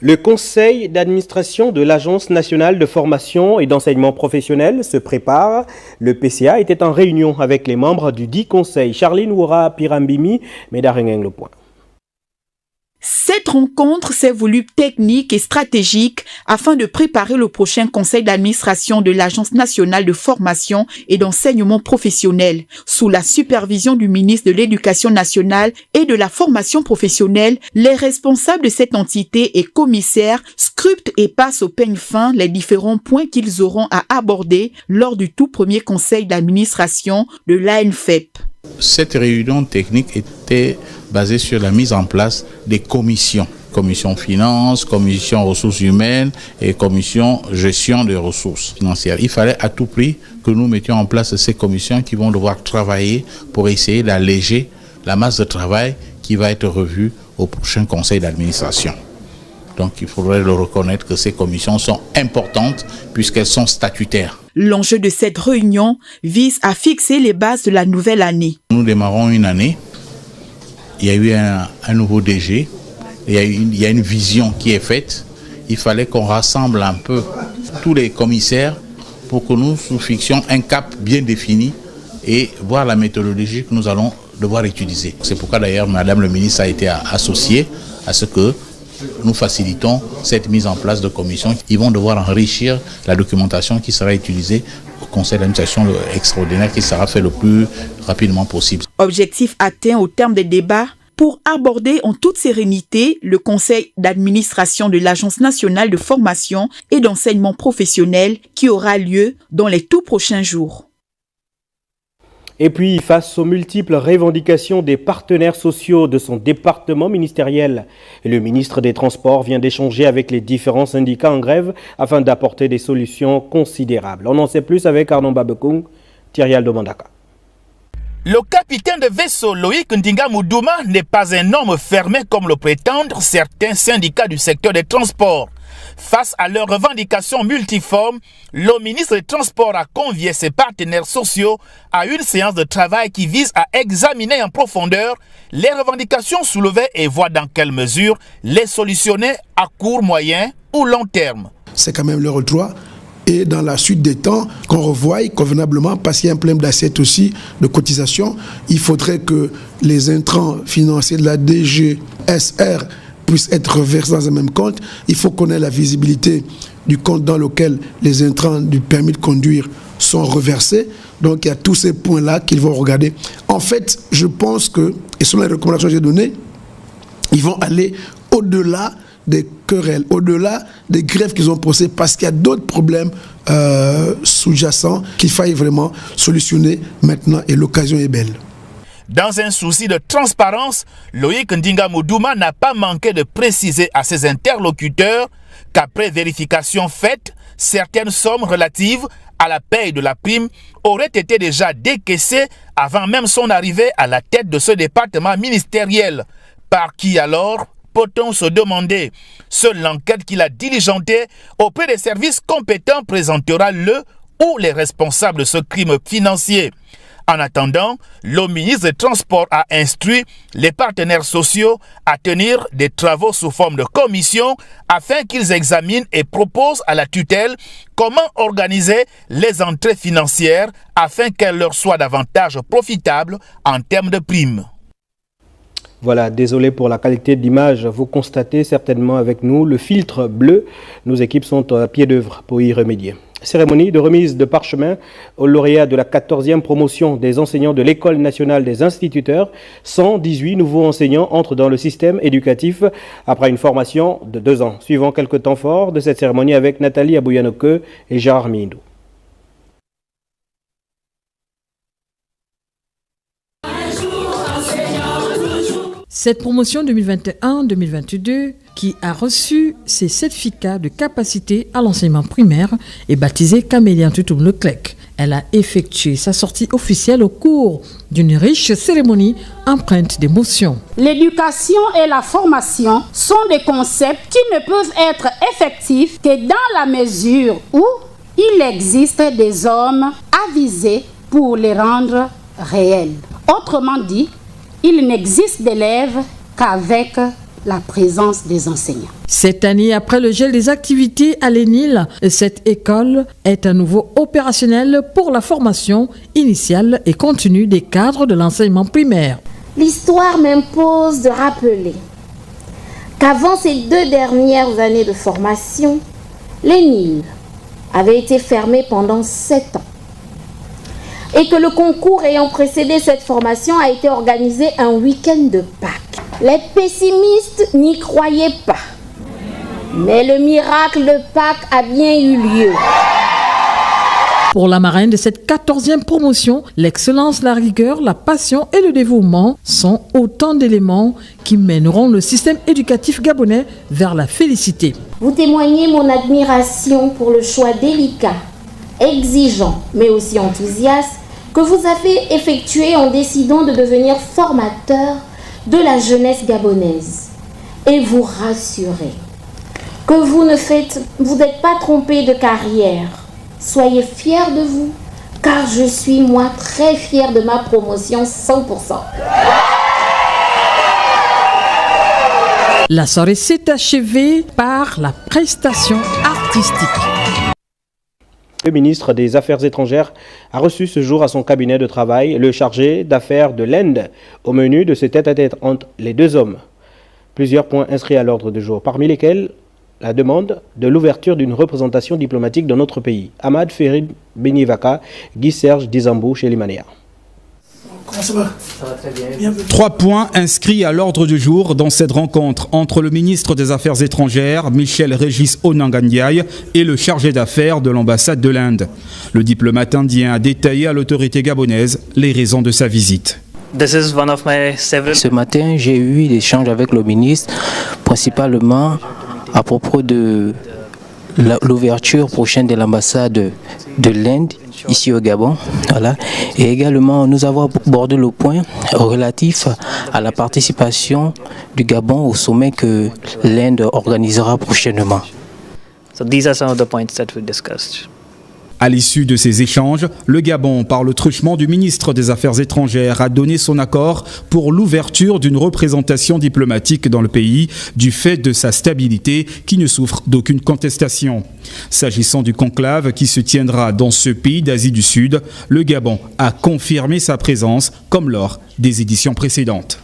Le conseil d'administration de l'Agence nationale de formation et d'enseignement professionnel se prépare. Le PCA était en réunion avec les membres du dit conseil. Charline Woura Pirambimi, Médarengeng le point. Cette rencontre s'est voulue technique et stratégique afin de préparer le prochain conseil d'administration de l'Agence nationale de formation et d'enseignement professionnel. Sous la supervision du ministre de l'Éducation nationale et de la formation professionnelle, les responsables de cette entité et commissaires scrutent et passent au peigne fin les différents points qu'ils auront à aborder lors du tout premier conseil d'administration de l'ANFEP. Cette réunion technique était basée sur la mise en place des commissions. Commission finances, commission ressources humaines et commission gestion des ressources financières. Il fallait à tout prix que nous mettions en place ces commissions qui vont devoir travailler pour essayer d'alléger la masse de travail qui va être revue au prochain conseil d'administration. Donc il faudrait le reconnaître que ces commissions sont importantes puisqu'elles sont statutaires. L'enjeu de cette réunion vise à fixer les bases de la nouvelle année. Nous démarrons une année, il y a eu un nouveau DG, il y a une vision qui est faite. Il fallait qu'on rassemble un peu tous les commissaires pour que nous fixions un cap bien défini et voir la méthodologie que nous allons devoir utiliser. C'est pourquoi d'ailleurs Madame le ministre a été associée à ce que nous facilitons cette mise en place de commissions qui vont devoir enrichir la documentation qui sera utilisée au conseil d'administration extraordinaire qui sera fait le plus rapidement possible. Objectif atteint au terme des débats pour aborder en toute sérénité le conseil d'administration de l'Agence nationale de formation et d'enseignement professionnel qui aura lieu dans les tout prochains jours. Et puis, face aux multiples revendications des partenaires sociaux de son département ministériel, le ministre des Transports vient d'échanger avec les différents syndicats en grève afin d'apporter des solutions considérables. On en sait plus avec Arnon Babekung, Thierry Aldo Mandaka. Le capitaine de vaisseau Loïc Ndinga Moudouma n'est pas un homme fermé comme le prétendent certains syndicats du secteur des transports. Face à leurs revendications multiformes, le ministre des Transports a convié ses partenaires sociaux à une séance de travail qui vise à examiner en profondeur les revendications soulevées et voir dans quelle mesure les solutionner à court, moyen ou long terme. C'est quand même leur droit. Et dans la suite des temps, qu'on revoie convenablement, parce qu'il y a un problème d'assiette aussi, de cotisation, il faudrait que les intrants financiers de la DGSR puissent être reversés dans un même compte. Il faut qu'on ait la visibilité du compte dans lequel les intrants du permis de conduire sont reversés. Donc il y a tous ces points-là qu'ils vont regarder. En fait, je pense que, et selon les recommandations que j'ai données, ils vont aller au-delà des querelles, au-delà des grèves qu'ils ont posées, parce qu'il y a d'autres problèmes sous-jacents qu'il faille vraiment solutionner maintenant et l'occasion est belle. Dans un souci de transparence, Loïc Ndinga Moudouma n'a pas manqué de préciser à ses interlocuteurs qu'après vérification faite, certaines sommes relatives à la paye de la prime auraient été déjà décaissées avant même son arrivée à la tête de ce département ministériel. Par qui alors peut-on se demander? Seule l'enquête qu'il a diligentée auprès des services compétents présentera le ou les responsables de ce crime financier. En attendant, le ministre des Transports a instruit les partenaires sociaux à tenir des travaux sous forme de commission afin qu'ils examinent et proposent à la tutelle comment organiser les entrées financières afin qu'elles leur soient davantage profitables en termes de primes. Voilà, désolé pour la qualité de l'image. Vous constatez certainement avec nous le filtre bleu. Nos équipes sont à pied d'œuvre pour y remédier. Cérémonie de remise de parchemin aux lauréats de la 14e promotion des enseignants de l'École nationale des instituteurs. 118 nouveaux enseignants entrent dans le système éducatif après une formation de 2 ans. Suivant quelques temps forts de cette cérémonie avec Nathalie Abouyanoke et Gérard Mindou. Cette promotion 2021-2022 qui a reçu ses certificats de capacité à l'enseignement primaire est baptisée Camélia Toutoum Leclerc. Elle a effectué sa sortie officielle au cours d'une riche cérémonie empreinte d'émotion. L'éducation et la formation sont des concepts qui ne peuvent être effectifs que dans la mesure où il existe des hommes avisés pour les rendre réels. Autrement dit, il n'existe d'élèves qu'avec la présence des enseignants. Cette année, après le gel des activités à l'ENIL, cette école est à nouveau opérationnelle pour la formation initiale et continue des cadres de l'enseignement primaire. L'histoire m'impose de rappeler qu'avant ces 2 dernières années de formation, l'ENIL avait été fermé pendant 7 ans et que le concours ayant précédé cette formation a été organisé un week-end de Pâques. Les pessimistes n'y croyaient pas, mais le miracle de Pâques a bien eu lieu. Pour la marraine de cette 14e promotion, l'excellence, la rigueur, la passion et le dévouement sont autant d'éléments qui mèneront le système éducatif gabonais vers la félicité. Vous témoignez mon admiration pour le choix délicat, exigeant, mais aussi enthousiaste que vous avez effectué en décidant de devenir formateur de la jeunesse gabonaise. Et vous rassurez que vous n'êtes pas trompé de carrière. Soyez fiers de vous, car je suis moi très fière de ma promotion 100%. La soirée s'est achevée par la prestation artistique. Le ministre des Affaires étrangères a reçu ce jour à son cabinet de travail le chargé d'affaires de l'Inde au menu de ce tête-à-tête entre les deux hommes. Plusieurs points inscrits à l'ordre du jour, parmi lesquels la demande de l'ouverture d'une représentation diplomatique dans notre pays. Ahmad Ferid Benivaka, Guy Serge Dizambou chez Limania. Comment ça va? Ça va très bien. 3 points inscrits à l'ordre du jour dans cette rencontre entre le ministre des Affaires étrangères, Michel Régis Onangandiaï, et le chargé d'affaires de l'ambassade de l'Inde. Le diplomate indien a détaillé à l'autorité gabonaise les raisons de sa visite. Ce matin, j'ai eu des échanges avec le ministre, principalement à propos de l'ouverture prochaine de l'ambassade de l'Inde ici au Gabon. Voilà. Et également, nous avons abordé le point relatif à la participation du Gabon au sommet que l'Inde organisera prochainement. So these are some of the points that we discussed. À l'issue de ces échanges, le Gabon, par le truchement du ministre des Affaires étrangères, a donné son accord pour l'ouverture d'une représentation diplomatique dans le pays du fait de sa stabilité qui ne souffre d'aucune contestation. S'agissant du conclave qui se tiendra dans ce pays d'Asie du Sud, le Gabon a confirmé sa présence comme lors des éditions précédentes.